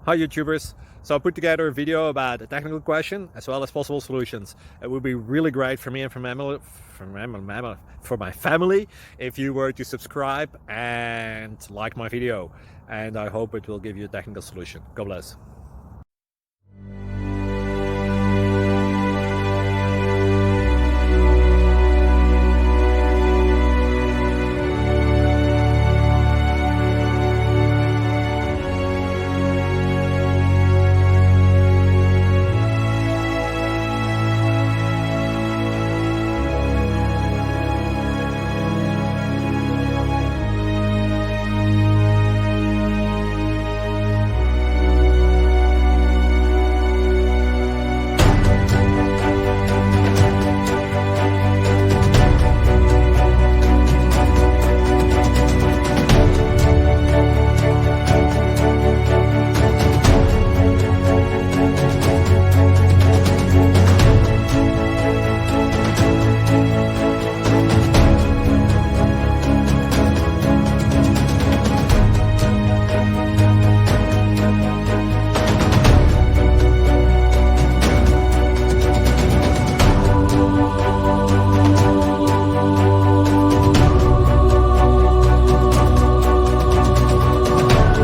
Hi YouTubers! So I put together a video about a technical question as well as possible solutions. It would be really great for me and for my family if you were to subscribe and like my video, and I hope it will give you a technical solution. God bless.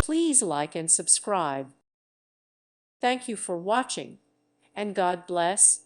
Please like and subscribe. Thank you for watching, and God bless.